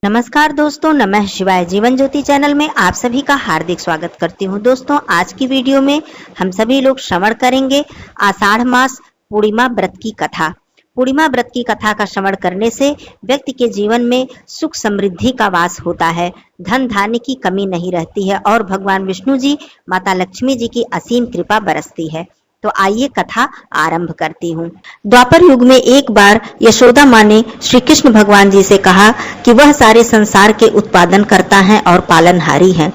नमस्कार दोस्तों, नमः शिवाय। जीवन ज्योति चैनल में आप सभी का हार्दिक स्वागत करती हूँ। दोस्तों, आज की वीडियो में हम सभी लोग श्रवण करेंगे आषाढ़ मास पूर्णिमा व्रत की कथा। पूर्णिमा व्रत की कथा का श्रवण करने से व्यक्ति के जीवन में सुख समृद्धि का वास होता है, धन धान्य की कमी नहीं रहती है और भगवान विष्णु जी, माता लक्ष्मी जी की असीम कृपा बरसती है। तो आइए कथा आरंभ करती हूँ। द्वापर युग में एक बार यशोदा माँ ने श्री कृष्ण भगवान जी से कहा कि वह सारे संसार के उत्पादन करता है और पालनहारी है।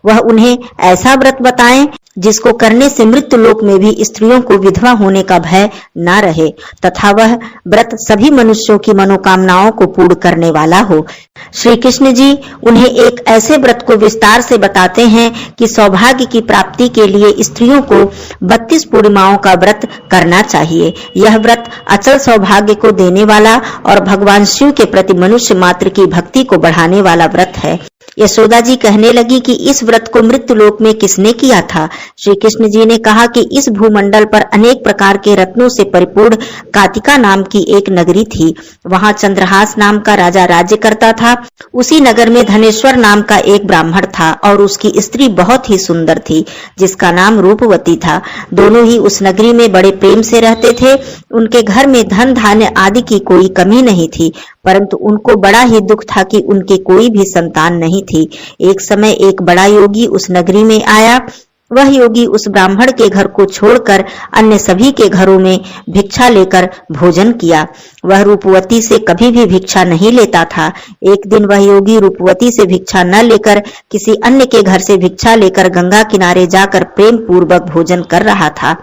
वह उन्हें ऐसा व्रत बताएं जिसको करने से मृत्यु लोक में भी स्त्रियों को विधवा होने का भय न रहे तथा वह व्रत सभी मनुष्यों की मनोकामनाओं को पूर्ण करने वाला हो। श्री कृष्ण जी उन्हें एक ऐसे व्रत को विस्तार से बताते हैं कि सौभाग्य की प्राप्ति के लिए स्त्रियों को 32 पूर्णिमाओं का व्रत करना चाहिए। यह व्रत अचल सौभाग्य को देने वाला और भगवान शिव के प्रति मनुष्य मात्र की भक्ति को बढ़ाने वाला व्रत है। यशोदा जी कहने लगी कि इस व्रत को मृत्यु लोक में किसने किया था? श्री कृष्ण जी ने कहा कि इस भूमंडल पर अनेक प्रकार के रत्नों से परिपूर्ण कातिका नाम की एक नगरी थी। वहां चंद्रहास नाम का राजा राज्य करता था। उसी नगर में धनेश्वर नाम का एक ब्राह्मण था और उसकी स्त्री बहुत ही सुंदर थी जिसका नाम रूपवती था। दोनों ही उस नगरी में बड़े प्रेम से रहते थे। उनके घर में धन धान्य आदि की कोई कमी नहीं थी, परंतु उनको बड़ा ही दुख था कि उनके कोई भी संतान नहीं थी। एक समय एक बड़ा योगी उस नगरी में आया। वह योगी उस ब्राह्मण के घर को छोड़कर अन्य सभी के घरों में भिक्षा लेकर भोजन किया। वह रूपवती से कभी भी भिक्षा नहीं लेता था। एक दिन वह योगी रूपवती से भिक्षा न लेकर किसी अन्य के घर से भिक्षा लेकर गंगा किनारे जाकर प्रेम पूर्वक भोजन कर रहा था।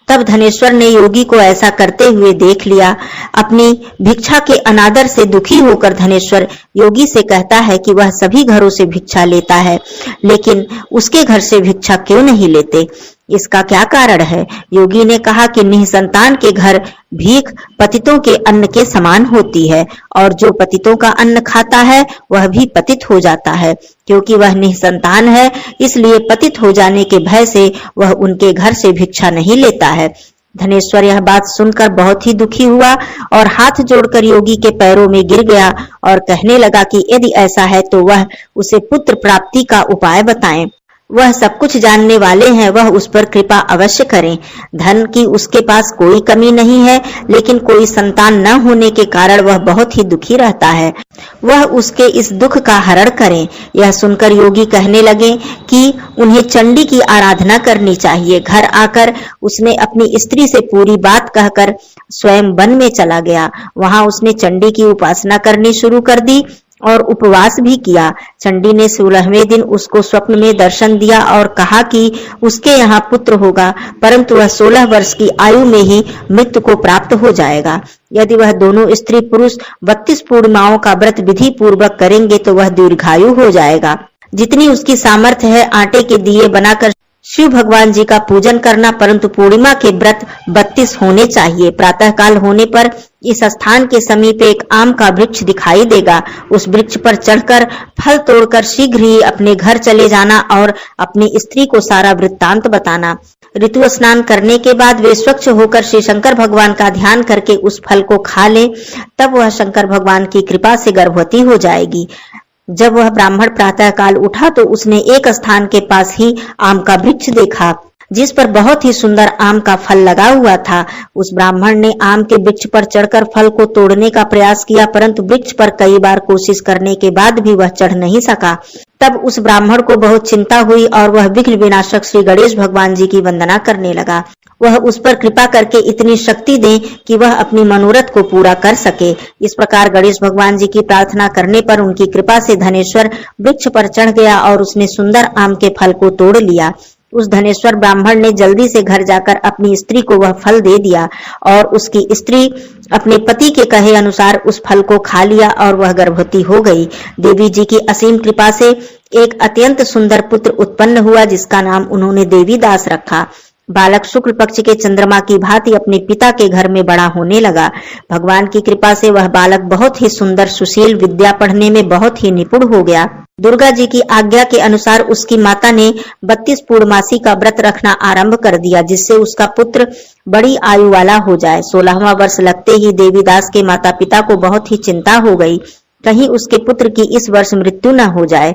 तब धनेश्वर ने योगी को ऐसा करते हुए देख लिया। अपनी भिक्षा के अनादर से दुखी होकर धनेश्वर योगी से कहता है कि वह सभी घरों से भिक्षा लेता है, लेकिन उसके घर से भिक्षा क्यों नहीं लेते? इसका क्या कारण है? योगी ने कहा कि निःसंतान के घर भीख पतितों के अन्न के समान होती है और जो पतितों का अन्न खाता है वह भी पतित हो जाता है। क्योंकि वह निःसंतान है, इसलिए पतित हो जाने के भय से वह उनके घर से भिक्षा नहीं लेता है। धनेश्वर यह बात सुनकर बहुत ही दुखी हुआ और हाथ जोड़कर योगी के पैरों में गिर गया और कहने लगा कि यदि ऐसा है तो वह उसे पुत्र प्राप्ति का उपाय बताएं। वह सब कुछ जानने वाले हैं, वह उस पर कृपा अवश्य करें। धन की उसके पास कोई कमी नहीं है, लेकिन कोई संतान न होने के कारण वह बहुत ही दुखी रहता है। वह उसके इस दुख का हरण करें। यह सुनकर योगी कहने लगे कि उन्हें चंडी की आराधना करनी चाहिए। घर आकर उसने अपनी स्त्री से पूरी बात कहकर स्वयं वन में चला गया। वहां उसने चंडी की उपासना करनी शुरू कर दी और उपवास भी किया। चंडी ने 16वें दिन उसको स्वप्न में दर्शन दिया और कहा कि उसके यहाँ पुत्र होगा, परंतु वह 16 वर्ष की आयु में ही मृत्यु को प्राप्त हो जाएगा। यदि वह दोनों स्त्री पुरुष 32 पूर्णिमाओं का व्रत विधि पूर्वक करेंगे तो वह दीर्घायु हो जाएगा। जितनी उसकी सामर्थ्य है आटे के दिए बनाकर शिव भगवान जी का पूजन करना, परंतु पूर्णिमा के व्रत 32 होने चाहिए। प्रातः काल होने पर इस स्थान के समीप एक आम का वृक्ष दिखाई देगा। उस वृक्ष पर चढ़कर फल तोड़कर शीघ्र ही अपने घर चले जाना और अपनी स्त्री को सारा वृत्तांत बताना। ऋतु स्नान करने के बाद वे स्वच्छ होकर श्री शंकर भगवान का ध्यान करके उस फल को खा ले, तब वह शंकर भगवान की कृपा से गर्भवती हो जाएगी। जब वह ब्राह्मण प्रातः काल उठा तो उसने एक स्थान के पास ही आम का वृक्ष देखा जिस पर बहुत ही सुंदर आम का फल लगा हुआ था। उस ब्राह्मण ने आम के वृक्ष पर चढ़कर फल को तोड़ने का प्रयास किया, परंतु वृक्ष पर कई बार कोशिश करने के बाद भी वह चढ़ नहीं सका। तब उस ब्राह्मण को बहुत चिंता हुई और वह विघ्न विनाशक श्री गणेश भगवान जी की वंदना करने लगा। वह उस पर कृपा करके इतनी शक्ति दे कि वह अपनी मनोरथ को पूरा कर सके। इस प्रकार गणेश भगवान जी की प्रार्थना करने पर उनकी कृपा से धनेश्वर वृक्ष पर चढ़ गया और उसने सुंदर आम के फल को तोड़ लिया। उस धनेश्वर ब्राह्मण ने जल्दी से घर जाकर अपनी स्त्री को वह फल दे दिया और उसकी स्त्री अपने पति के कहे अनुसार उस फल को खा लिया और वह गर्भवती हो गई। देवी जी की असीम कृपा से एक अत्यंत सुंदर पुत्र उत्पन्न हुआ जिसका नाम उन्होंने देवीदास रखा। बालक शुक्ल पक्ष के चंद्रमा की भांति अपने पिता के घर में बड़ा होने लगा। भगवान की कृपा से वह बालक बहुत ही सुंदर, सुशील, विद्या पढ़ने में बहुत ही निपुण हो गया। दुर्गा जी की आज्ञा के अनुसार उसकी माता ने 32 पूर्णमासी का व्रत रखना आरंभ कर दिया, जिससे उसका पुत्र बड़ी आयु वाला हो जाए। 16वां वर्ष लगते ही देवीदास के माता पिता को बहुत ही चिंता हो गई, कहीं उसके पुत्र की इस वर्ष मृत्यु न हो जाए।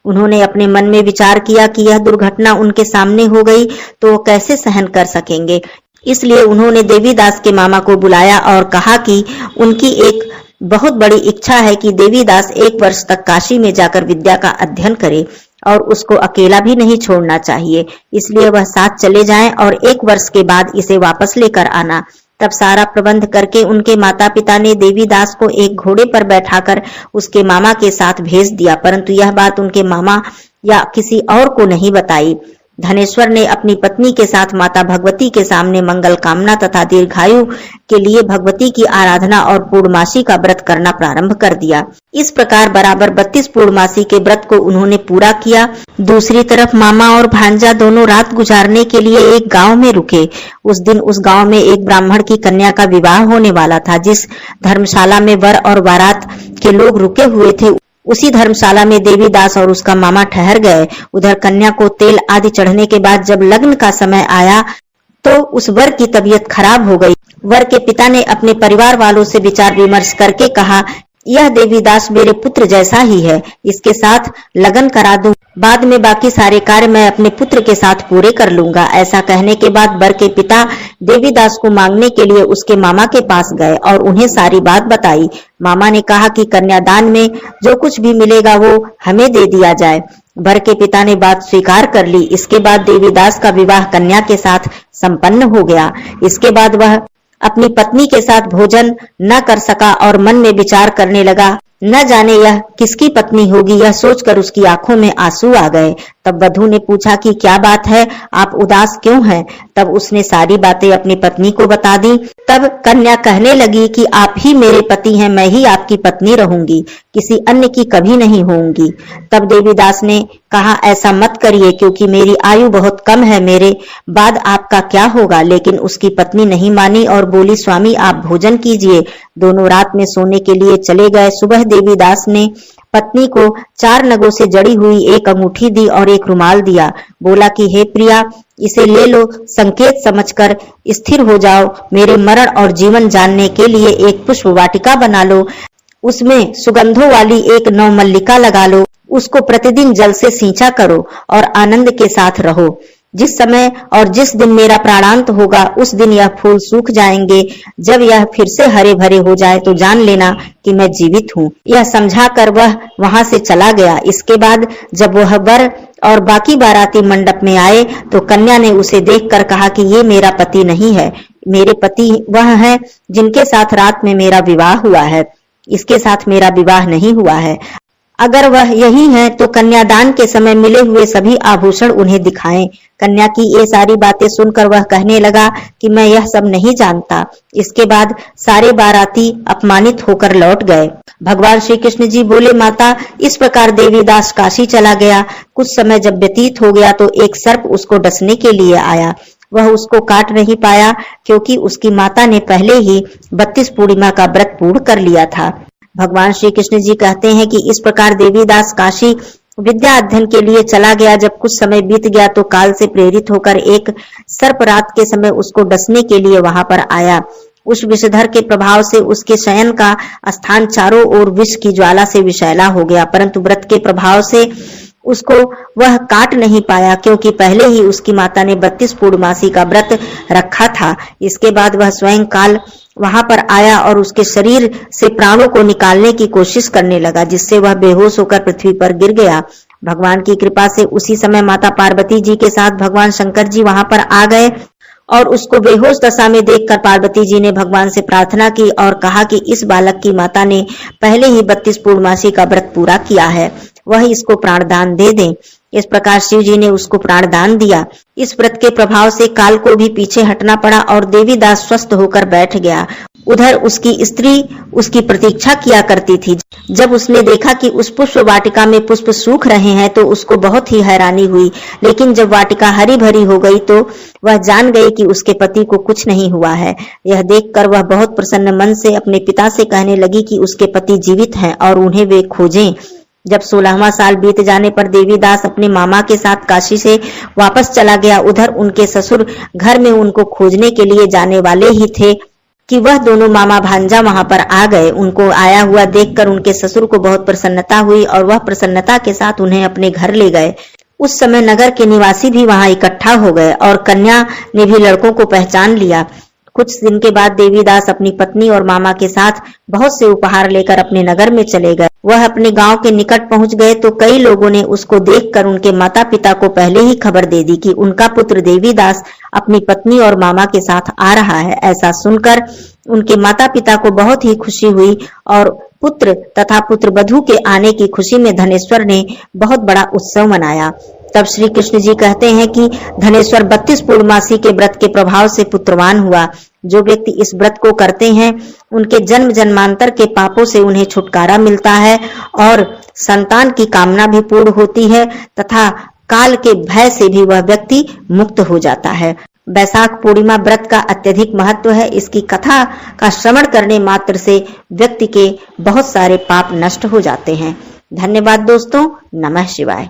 उन्होंने अपने मन में विचार किया कि यह दुर्घटना उनके सामने हो गई तो वो कैसे सहन कर सकेंगे। इसलिए उन्होंने देवीदास के मामा को बुलाया और कहा कि उनकी एक बहुत बड़ी इच्छा है कि देवीदास 1 वर्ष तक काशी में जाकर विद्या का अध्ययन करे और उसको अकेला भी नहीं छोड़ना चाहिए, इसलिए वह साथ चले जाएं और 1 वर्ष के बाद इसे वापस लेकर आना। तब सारा प्रबंध करके उनके माता पिता ने देवीदास को एक घोड़े पर बैठाकर उसके मामा के साथ भेज दिया, परंतु यह बात उनके मामा या किसी और को नहीं बताई। धनेश्वर ने अपनी पत्नी के साथ माता भगवती के सामने मंगल कामना तथा दीर्घायु के लिए भगवती की आराधना और पूर्णमासी का व्रत करना प्रारंभ कर दिया। इस प्रकार बराबर 32 पूर्णमासी के व्रत को उन्होंने पूरा किया। दूसरी तरफ मामा और भांजा दोनों रात गुजारने के लिए एक गांव में रुके। उस दिन उस गांव में एक ब्राह्मण की कन्या का विवाह होने वाला था। जिस धर्मशाला में वर और बारात के लोग रुके हुए थे, उसी धर्मशाला में देवीदास और उसका मामा ठहर गए। उधर कन्या को तेल आदि चढ़ने के बाद जब लग्न का समय आया तो उस वर की तबीयत खराब हो गई। वर के पिता ने अपने परिवार वालों से विचार विमर्श करके कहा, यह देवीदास मेरे पुत्र जैसा ही है, इसके साथ लगन करा दूं, बाद में बाकी सारे कार्य मैं अपने पुत्र के साथ पूरे कर लूंगा। ऐसा कहने के बाद वर के पिता देवीदास को मांगने के लिए उसके मामा के पास गए और उन्हें सारी बात बताई। मामा ने कहा कि कन्यादान में जो कुछ भी मिलेगा वो हमें दे दिया जाए। वर के पिता ने बात स्वीकार कर ली। इसके बाद देवीदास का विवाह कन्या के साथ संपन्न हो गया। इसके बाद वह अपनी पत्नी के साथ भोजन न कर सका और मन में विचार करने लगा, न जाने यह किसकी पत्नी होगी। यह सोचकर उसकी आंखों में आंसू आ गए। तब वधू ने पूछा कि क्या बात है, आप उदास क्यों हैं? तब उसने सारी बातें अपनी पत्नी को बता दी। तब कन्या कहने लगी कि आप ही मेरे पति हैं, मैं ही आपकी पत्नी रहूंगी, किसी अन्य की कभी नहीं होऊंगी। तब देवीदास ने कहा, ऐसा मत करिए, क्योंकि मेरी आयु बहुत कम है, मेरे बाद आपका क्या होगा। लेकिन उसकी पत्नी नहीं मानी और बोली, स्वामी आप भोजन कीजिए। दोनों रात में सोने के लिए चले गए। सुबह देवीदास ने पत्नी को 4 नगों से जड़ी हुई एक अंगूठी दी और एक रुमाल दिया। बोला कि हे प्रिया, इसे ले लो, संकेत समझकर स्थिर हो जाओ। मेरे मरण और जीवन जानने के लिए एक पुष्प वाटिका बना लो, उसमें सुगंधों वाली एक नवमल्लिका लगा लो, उसको प्रतिदिन जल से सींचा करो और आनंद के साथ रहो। जिस समय और जिस दिन मेरा प्राणांत होगा उस दिन यह फूल सूख जाएंगे। जब यह फिर से हरे भरे हो जाए तो जान लेना कि मैं जीवित हूँ। यह समझाकर वह वहां से चला गया। इसके बाद जब वह वर और बाकी बाराती मंडप में आए तो कन्या ने उसे देखकर कहा कि ये मेरा पति नहीं है, मेरे पति वह है जिनके साथ रात में मेरा विवाह हुआ है, इसके साथ मेरा विवाह नहीं हुआ है। अगर वह यही है तो कन्यादान के समय मिले हुए सभी आभूषण उन्हें दिखाएं। कन्या की ये सारी बातें सुनकर वह कहने लगा कि मैं यह सब नहीं जानता। इसके बाद सारे बाराती अपमानित होकर लौट गए। भगवान श्री कृष्ण जी बोले, माता, इस प्रकार देवीदास काशी चला गया। कुछ समय जब व्यतीत हो गया तो एक सर्प उसको डसने के लिए आया। वह उसको काट नहीं पाया क्योंकि उसकी माता ने पहले ही 32 पूर्णिमा का व्रत पूर्ण कर लिया था। भगवान श्री कृष्ण जी कहते हैं कि इस प्रकार देवीदास काशी विद्या अध्ययन के लिए चला गया। जब कुछ समय बीत गया तो काल से प्रेरित होकर एक सर्प रात के समय उसको डसने के लिए वहां पर आया। उस विषधर के प्रभाव से उसके शयन का स्थान चारों ओर विष की ज्वाला से विषैला हो गया, परंतु व्रत के प्रभाव से उसको वह काट नहीं पाया क्योंकि पहले ही उसकी माता ने 32 पूर्णमासी का व्रत रखा था। इसके बाद वह स्वयं काल वहां पर आया और उसके शरीर से प्राणों को निकालने की कोशिश करने लगा, जिससे वह बेहोश होकर पृथ्वी पर गिर गया। भगवान की कृपा से उसी समय माता पार्वती जी के साथ भगवान शंकर जी वहां पर आ गए और उसको बेहोश दशा में देखकर पार्वती जी ने भगवान से प्रार्थना की और कहा कि इस बालक की माता ने पहले ही 32 पूर्णमासी का व्रत पूरा किया है, वह इसको प्राणदान दे दें। इस प्रकार शिव जी ने उसको प्राणदान दिया। इस व्रत के प्रभाव से काल को भी पीछे हटना पड़ा और देवीदास स्वस्थ होकर बैठ गया। उधर उसकी स्त्री उसकी प्रतीक्षा किया करती थी। जब उसने देखा कि उस पुष्प वाटिका में पुष्प सूख रहे हैं तो उसको बहुत ही हैरानी हुई, लेकिन जब वाटिका हरी भरी हो गई तो वह जान गई कि उसके पति को कुछ नहीं हुआ है। यह देखकर वह बहुत प्रसन्न मन से अपने पिता से कहने लगी कि उसके पति जीवित हैं और उन्हें वे खोजें। जब 16वां साल बीत जाने पर देवीदास अपने मामा के साथ काशी से वापस चला गया। उधर उनके ससुर घर में उनको खोजने के लिए जाने वाले ही थे कि वह दोनों मामा भांजा वहां पर आ गए। उनको आया हुआ देखकर उनके ससुर को बहुत प्रसन्नता हुई और वह प्रसन्नता के साथ उन्हें अपने घर ले गए। उस समय नगर के निवासी भी वहां इकट्ठा हो गए और कन्या ने भी लड़कों को पहचान लिया। कुछ दिन के बाद देवीदास अपनी पत्नी और मामा के साथ बहुत से उपहार लेकर अपने नगर में चले गए। वह अपने गांव के निकट पहुंच गए तो कई लोगों ने उसको देखकर उनके माता पिता को पहले ही खबर दे दी कि उनका पुत्र देवीदास अपनी पत्नी और मामा के साथ आ रहा है। ऐसा सुनकर उनके माता पिता को बहुत ही खुशी हुई और पुत्र तथा पुत्र वधू के आने की खुशी में धनेश्वर ने बहुत बड़ा उत्सव मनाया। तब श्री कृष्ण जी कहते हैं कि धनेश्वर 32 पूर्णमासी के व्रत के प्रभाव से पुत्रवान हुआ। जो व्यक्ति इस व्रत को करते हैं उनके जन्म जन्मांतर के पापों से उन्हें छुटकारा मिलता है और संतान की कामना भी पूर्ण होती है तथा काल के भय से भी वह व्यक्ति मुक्त हो जाता है। वैशाख पूर्णिमा व्रत का अत्यधिक महत्व है। इसकी कथा का श्रवण करने मात्र से व्यक्ति के बहुत सारे पाप नष्ट हो जाते हैं। धन्यवाद दोस्तों। नमः शिवाय।